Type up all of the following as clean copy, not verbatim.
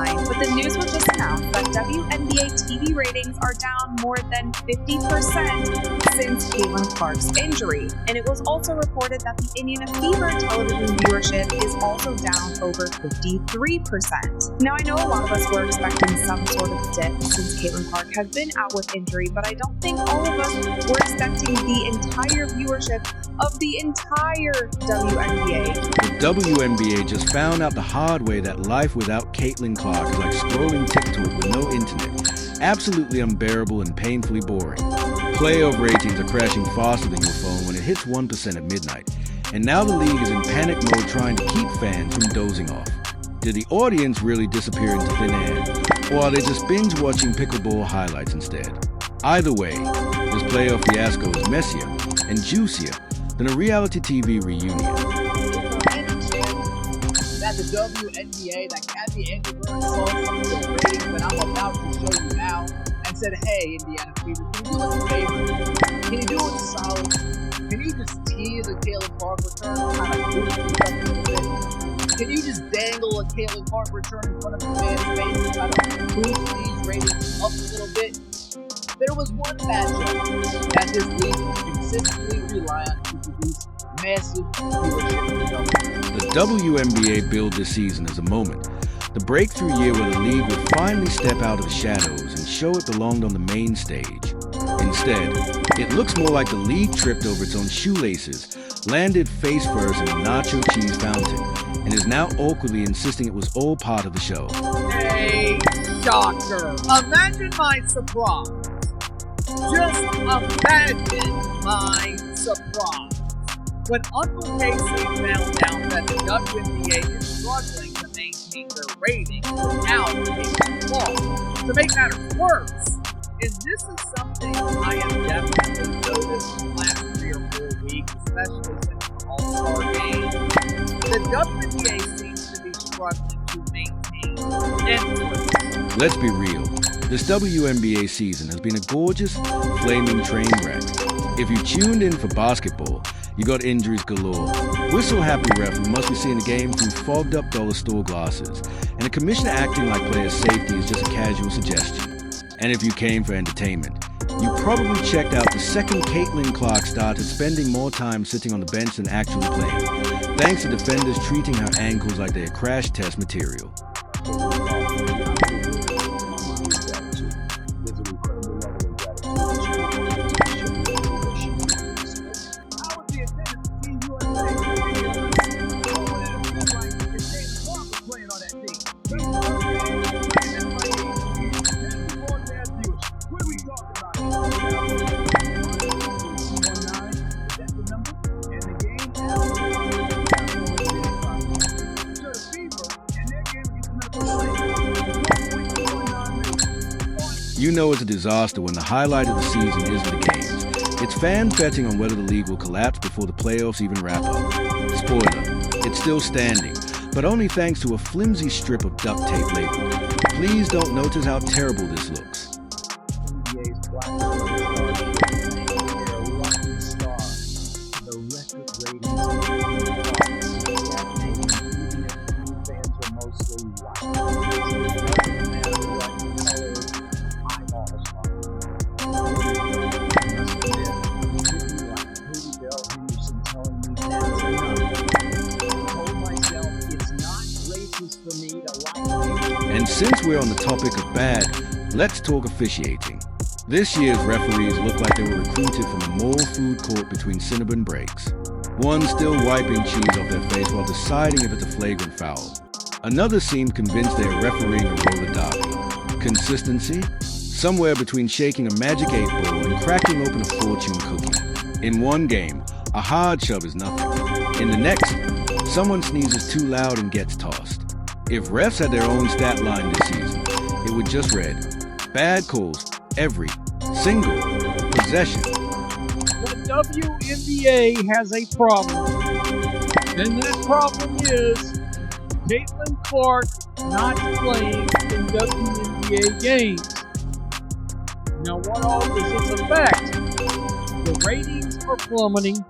time, but the news was just announced that WNBA TV ratings are down more than 50% since Caitlin Clark's injury. And it was also reported that the Indiana Fever television viewership is also down over 53%. Now, I know a lot of us were expecting some sort of dip since Caitlin Clark has been out with injury, but I don't think all of us were expecting the entire viewership of the entire WNBA. The WNBA just found out the hard way that life without Caitlin Clark is like scrolling TikTok with no internet. Absolutely unbearable and painfully boring. Playoff ratings are crashing faster than your phone when it hits 1% at midnight. And now the league is in panic mode trying to keep fans from dozing off. Did the audience really disappear into thin air? Or are they just binge watching pickleball highlights instead? Either way, this playoff fiasco is messier and juicier than a reality TV reunion. That the WNBA, that Kathy Engelberg saw some of the ratings that I'm about to show you now and said, hey, Indiana Fever, can you do us a favor? Can you do us a solid? Can you just tease a Caitlin Clark return, kind of boost it up a little bit? Can you just dangle a Caitlin Clark return in front of the fans' face and kind of boost these ratings up a little bit? There was one matchup that this league can consistently rely on to produce massive viewership. The WNBA billed this season as a moment, the breakthrough year where the league would finally step out of the shadows and show it belonged on the main stage. Instead, it looks more like the league tripped over its own shoelaces, landed face first in a nacho cheese fountain, and is now awkwardly insisting it was all part of the show. Hey, shocker! Imagine my surprise. Just imagine my surprise when Uncle Casey found out that the WNBA is struggling to maintain their ratings without Caitlin Clark. To make matters worse, and this is something I have definitely noticed in the last 3 or 4 weeks, especially since the All-Star game, the WNBA seems to be struggling to maintain interest. Let's be real. This WNBA season has been a gorgeous, flaming train wreck. If you tuned in for basketball, you got injuries galore, whistle-happy ref who must be seeing the game through fogged-up dollar store glasses, and a commissioner acting like player safety is just a casual suggestion. And if you came for entertainment, you probably checked out the second Caitlin Clark started spending more time sitting on the bench than actually playing, thanks to defenders treating her ankles like they're crash test material. You know it's a disaster when the highlight of the season isn't the games. It's fans betting on whether the league will collapse before the playoffs even wrap up. Spoiler, it's still standing, but only thanks to a flimsy strip of duct tape label. Please don't notice how terrible this looks. And since we're on the topic of bad, let's talk officiating. This year's referees look like they were recruited from a mall food court between Cinnabon breaks. One still wiping cheese off their face while deciding if it's a flagrant foul. Another seemed convinced they are refereeing a roller derby. Consistency? Somewhere between shaking a magic 8-ball and cracking open a fortune cookie. In one game, a hard shove is nothing. In the next, someone sneezes too loud and gets tossed. If refs had their own stat line this season, it would just read, bad calls every single possession. The WNBA has a problem, and that problem is Caitlin Clark not playing in WNBA games. Now, what all does this affect? The ratings are plummeting.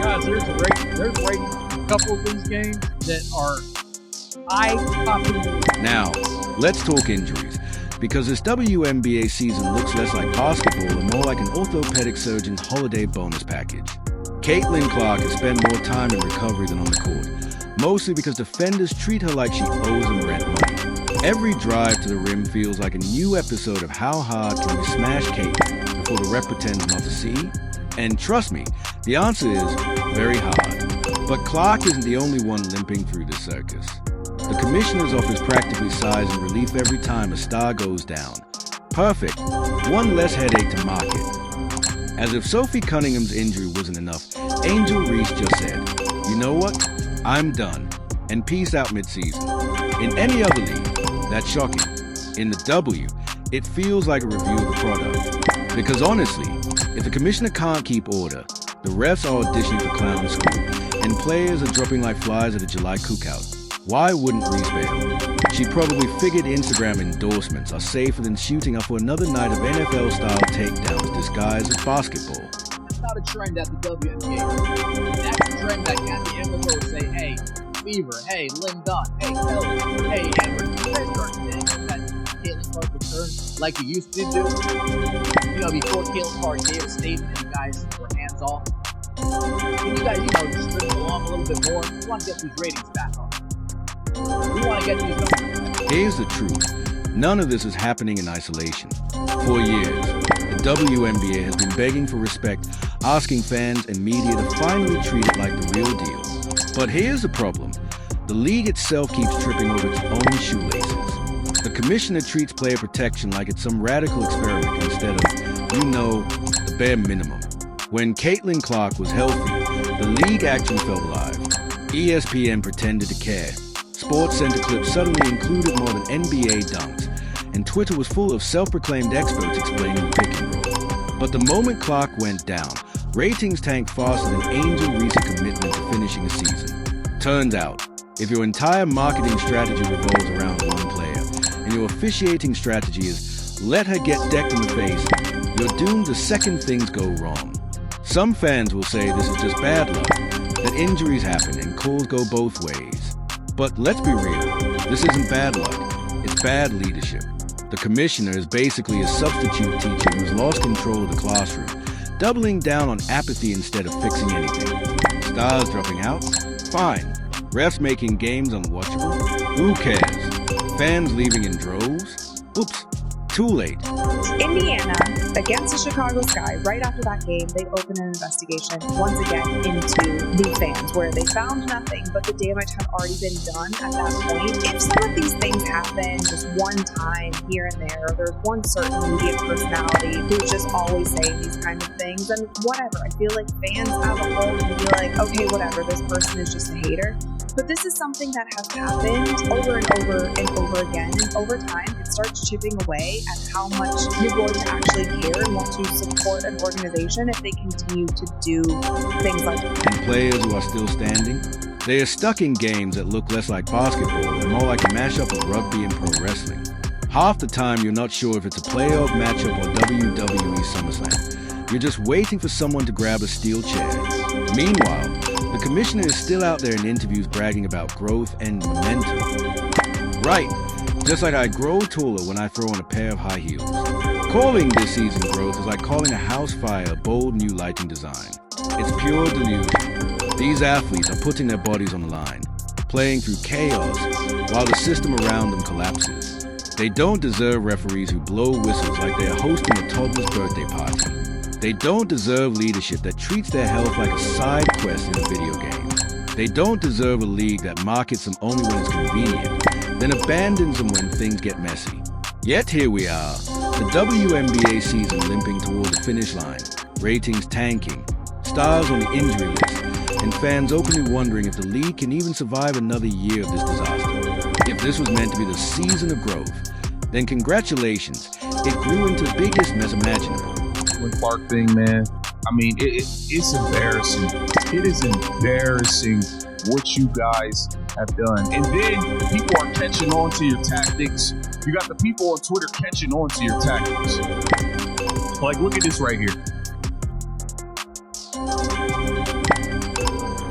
Guys, there's ratings in a couple of these games that are, eye-popping. Now, let's talk injuries, because this WNBA season looks less like basketball and more like an orthopedic surgeon's holiday bonus package. Caitlin Clark has spent more time in recovery than on the court, mostly because defenders treat her like she owes them rent money. Every drive to the rim feels like a new episode of How Hard Can We Smash Caitlin before the ref pretends not to see? And trust me, the answer is very hard. But Clark isn't the only one limping through this circus. The commissioner's office practically sighs in relief every time a star goes down. Perfect. One less headache to market. As if Sophie Cunningham's injury wasn't enough, Angel Reese just said, "You know what? I'm done." And peace out midseason. In any other league, that's shocking. In the W, it feels like a review of the product. Because honestly, if the commissioner can't keep order, the refs are auditioning for clown school, and players are dropping like flies at a July cookout. Why wouldn't Reese bail? She probably figured Instagram endorsements are safer than shooting up for another night of NFL-style takedowns disguised as basketball. That's not a trend at the WNBA. That's a trend that Kathy Emma would say, hey, Fever, hey, Lynn Dunn, hey, Kelly, hey, Amber, you guys start saying that Caitlin Clark returned like you used to do? You know, before Caitlin Clark gave a statement and you guys were hands off. Can you guys, just bring along a little bit more? We want to get these ratings back on. We want to get these numbers. Here's the truth. None of this is happening in isolation. For years, the WNBA has been begging for respect, asking fans and media to finally treat it like the real deal. But here's the problem. The league itself keeps tripping over its own shoelaces. The commissioner treats player protection like it's some radical experiment instead of, the bare minimum. When Caitlin Clark was healthy, the league actually felt alive. ESPN pretended to care. SportsCenter clips suddenly included more than NBA dunks, and Twitter was full of self-proclaimed experts explaining the pick and roll. But the moment Clark went down, ratings tanked faster than Angel Reese's commitment to finishing a season. Turns out, if your entire marketing strategy revolves around one player, and your officiating strategy is let her get decked in the face, you're doomed the second things go wrong. Some fans will say this is just bad luck, that injuries happen and calls go both ways. But let's be real, this isn't bad luck, it's bad leadership. The commissioner is basically a substitute teacher who's lost control of the classroom, doubling down on apathy instead of fixing anything. Stars dropping out? Fine. Refs making games unwatchable? Who cares? Fans leaving in droves? Oops, too late. Indiana, against the Chicago Sky, right after that game, they opened an investigation once again into the fans, where they found nothing, but the damage had already been done at that point. If some of these things happen just one time here and there, there's one certain media personality who's just always saying these kind of things, and whatever. I feel like fans as a whole can be like, okay, whatever, this person is just a hater. But this is something that has happened over and over and over again, and over time, it starts chipping away at how much you're going to actually care and want to support an organization if they continue to do things like that. And players who are still standing, they are stuck in games that look less like basketball and more like a mashup of rugby and pro wrestling. Half the time, you're not sure if it's a playoff matchup or WWE SummerSlam. You're just waiting for someone to grab a steel chair. Meanwhile, the commissioner is still out there in interviews bragging about growth and momentum. Right, just like I grow taller when I throw on a pair of high heels. Calling this season growth is like calling a house fire a bold new lighting design. It's pure delusion. These athletes are putting their bodies on the line, playing through chaos while the system around them collapses. They don't deserve referees who blow whistles like they are hosting a toddler's birthday party. They don't deserve leadership that treats their health like a side quest in a video game. They don't deserve a league that markets them only when it's convenient, then abandons them when things get messy. Yet here we are, the WNBA season limping toward the finish line, ratings tanking, stars on the injury list, and fans openly wondering if the league can even survive another year of this disaster. If this was meant to be the season of growth, then congratulations, it grew into the biggest mess imaginable. Clark thing, man. I mean, it's embarrassing. It is embarrassing what you guys have done. And then people are catching on to your tactics. You got the people on Twitter catching on to your tactics. Like, look at this right here.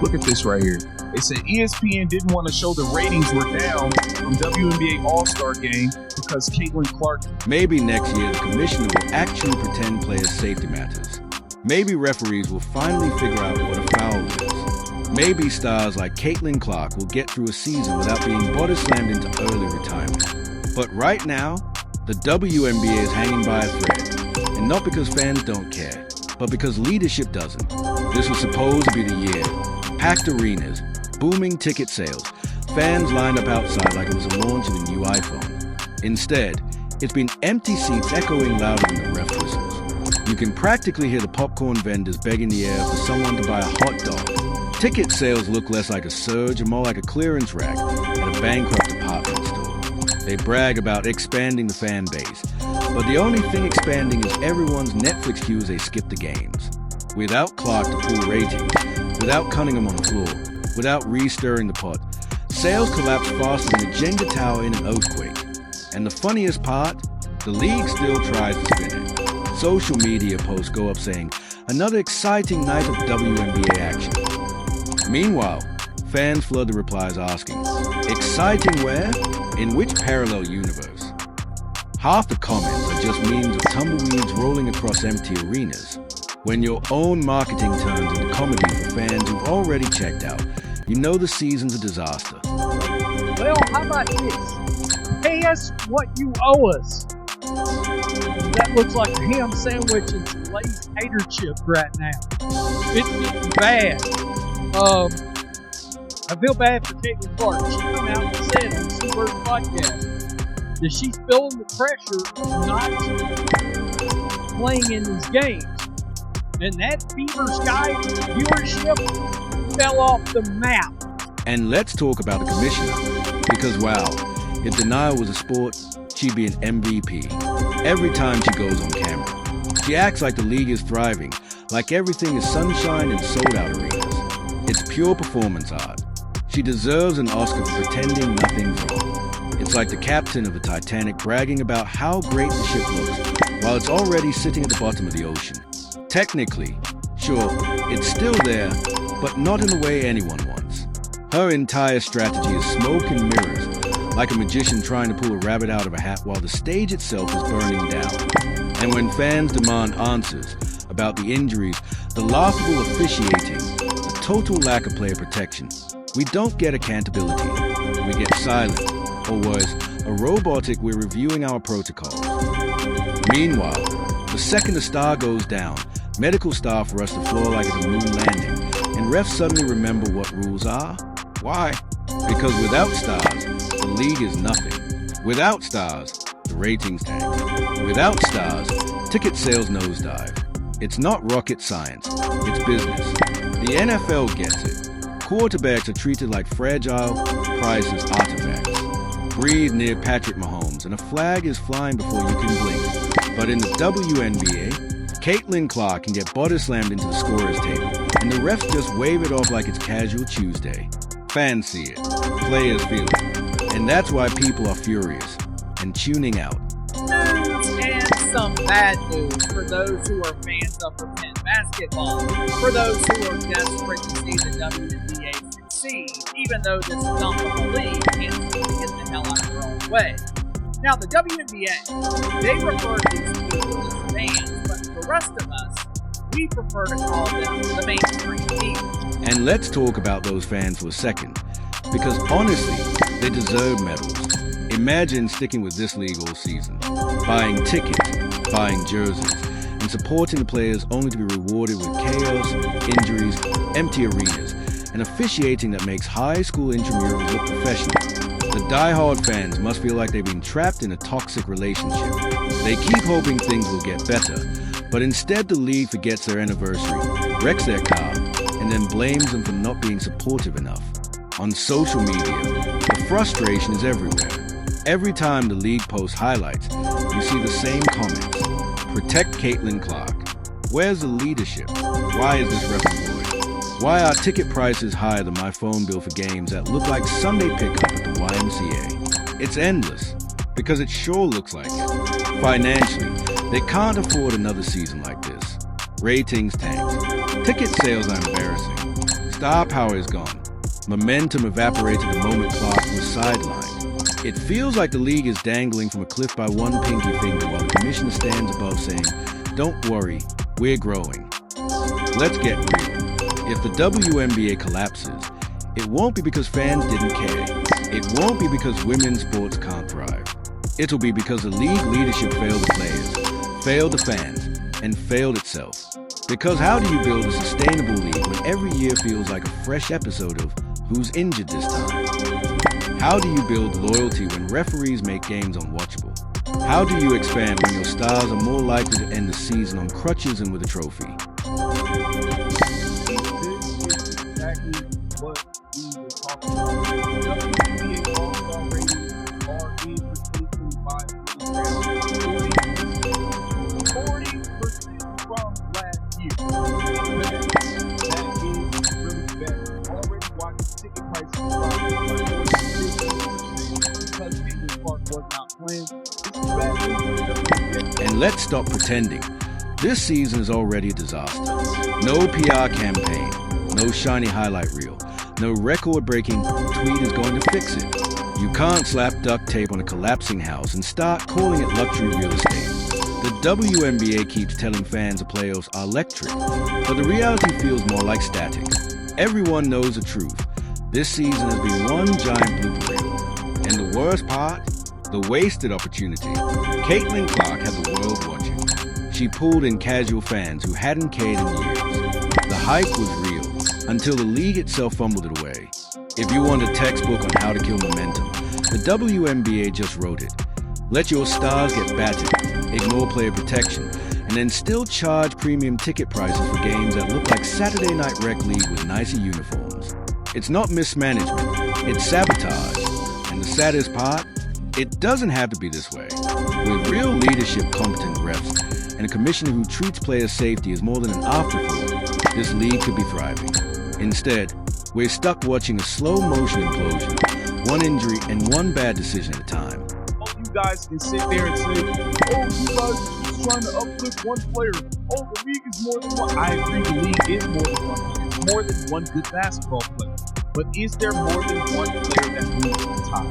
Look at this right here. It said ESPN didn't want to show the ratings were down from WNBA All-Star Game because Caitlin Clark. Maybe next year the commissioner will actually pretend players' safety matters. Maybe referees will finally figure out what a foul is. Maybe stars like Caitlin Clark will get through a season without being body slammed into early retirement. But right now, the WNBA is hanging by a thread. And not because fans don't care, but because leadership doesn't. This was supposed to be the year. Packed arenas, booming ticket sales, fans lined up outside like it was the launch of a new iPhone. Instead, it's been empty seats echoing louder than the ref whistles. You can practically hear the popcorn vendors begging the air for someone to buy a hot dog. Ticket sales look less like a surge and more like a clearance rack at a bankrupt department store. They brag about expanding the fan base, but the only thing expanding is everyone's Netflix queue as they skip the games. Without Clark to pull ratings, without Cunningham on the floor, without Reese stirring the pot, sales collapse faster than a Jenga tower in an earthquake. And the funniest part, the league still tries to spin it. Social media posts go up saying, another exciting night of WNBA action. Meanwhile, fans flood the replies asking, exciting where? In which parallel universe? Half the comments are just memes of tumbleweeds rolling across empty arenas. When your own marketing turns into comedy for fans who've already checked out, you know the season's a disaster. Well, how about this? Pay us what you owe us. That looks like a ham sandwich and some Lay's tater chips right now. It's getting bad. I feel bad for Caitlin Clark. She come out and said on the Super podcast that she's feeling the pressure of not playing in these games. And that Fever Sky viewership fell off the map. And let's talk about the commissioner. Because wow, if denial was a sport, she'd be an MVP. Every time she goes on camera. She acts like the league is thriving, like everything is sunshine and sold-out arenas. It's pure performance art. She deserves an Oscar for pretending nothing's wrong. It's like the captain of the Titanic bragging about how great the ship looks, while it's already sitting at the bottom of the ocean. Technically, sure, it's still there, but not in the way anyone wants. Her entire strategy is smoke and mirrors, like a magician trying to pull a rabbit out of a hat while the stage itself is burning down. And when fans demand answers about the injuries, the laughable officiating, the total lack of player protection, we don't get accountability. We get silent, or worse, a robotic we're reviewing our protocols. Meanwhile, the second a star goes down, medical staff rush the floor like it's a moon landing, and refs suddenly remember what rules are. Why? Because without stars, the league is nothing. Without stars, the ratings tank. Without stars, ticket sales nosedive. It's not rocket science, it's business. The NFL gets it. Quarterbacks are treated like fragile, priceless artifacts. Breathe near Patrick Mahomes, and a flag is flying before you can blink. But in the WNBA, Caitlin Clark can get body slammed into the scorer's table, and the refs just wave it off like it's casual Tuesday. Fans see it, players feel it, and that's why people are furious and tuning out. News and some bad news for those who are fans of pretend basketball, for those who are desperate to see the WNBA succeed, even though this dump of a league can't seem to get the hell out of their own way. Now, the WNBA, they refer to these people as fans, but for the rest of us, we prefer to call them the mainstream people. And let's talk about those fans for a second, because honestly, they deserve medals. Imagine sticking with this league all season, buying tickets, buying jerseys, and supporting the players only to be rewarded with chaos, injuries, empty arenas, and officiating that makes high school intramurals look professional. The die-hard fans must feel like they've been trapped in a toxic relationship. They keep hoping things will get better, but instead the league forgets their anniversary, wrecks their car, and then blames them for not being supportive enough. On social media, the frustration is everywhere. Every time the league posts highlights, you see the same comments. Protect Caitlin Clark. Where's the leadership? Why is this ref employed? Why are ticket prices higher than my phone bill for games that look like Sunday pickup at the YMCA? It's endless, because it sure looks like it. Financially, they can't afford another season like this. Ratings tanked. Ticket sales are embarrassing. Star power is gone. Momentum evaporated the moment Clark was sidelined. It feels like the league is dangling from a cliff by one pinky finger while the commissioner stands above saying, "Don't worry, we're growing." Let's get real. If the WNBA collapses, it won't be because fans didn't care. It won't be because women's sports can't thrive. It'll be because the league leadership failed the players, failed the fans, and failed itself. Because how do you build a sustainable league when every year feels like a fresh episode of Who's Injured This Time? How do you build loyalty when referees make games unwatchable? How do you expand when your stars are more likely to end the season on crutches and with a trophy? This is exactly what we were talking about. WNBA All-Star ratings are in for 2025 40% from last year. Man, that is really bad. Already watching ticket prices drop by 40% because Caitlin Clark was not playing. This is bad. And let's stop pretending. This season is already a disaster. No PR campaign, no shiny highlight reel, no record-breaking tweet is going to fix it. You can't slap duct tape on a collapsing house and start calling it luxury real estate. The WNBA keeps telling fans the playoffs are electric, but the reality feels more like static. Everyone knows the truth. This season has been one giant blooper reel. And the worst part? The wasted opportunity. Caitlin Clark had the world watching. She pulled in casual fans who hadn't cared in years. The hype was real, until the league itself fumbled it away. If you want a textbook on how to kill momentum, the WNBA just wrote it. Let your stars get battered, ignore player protection, and then still charge premium ticket prices for games that look like Saturday Night Rec League with nicer uniforms. It's not mismanagement, it's sabotage. And the saddest part? It doesn't have to be this way. With real leadership, competent refs, and a commissioner who treats player safety as more than an afterthought, this league could be thriving. Instead, we're stuck watching a slow-motion implosion, one injury and one bad decision at a time. Oh, you guys can sit there and say, "Oh, you guys are just trying to uplift one player. Oh, the league is more than one." I agree, the league is more than one. It's more than one good basketball player. But is there more than one player that moves to the top?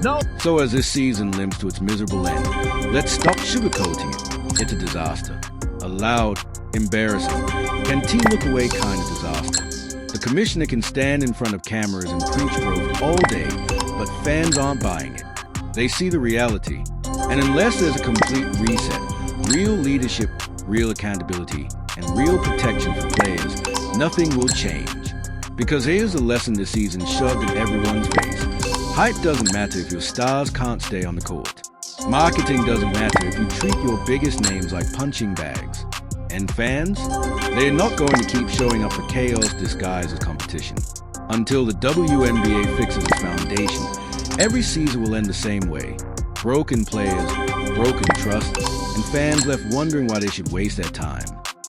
No. So as this season limps to its miserable end, let's stop sugarcoating it. It's a disaster. A loud, embarrassing, can team look away kind of disaster. The commissioner can stand in front of cameras and preach growth all day, but fans aren't buying it. They see the reality. And unless there's a complete reset, real leadership, real accountability, and real protection for players, nothing will change. Because here's the lesson this season shoved in everyone's face. Hype doesn't matter if your stars can't stay on the court. Marketing doesn't matter if you treat your biggest names like punching bags. And fans? They're not going to keep showing up for chaos disguised as competition. Until the WNBA fixes its foundation, every season will end the same way. Broken players, broken trust, and fans left wondering why they should waste their time.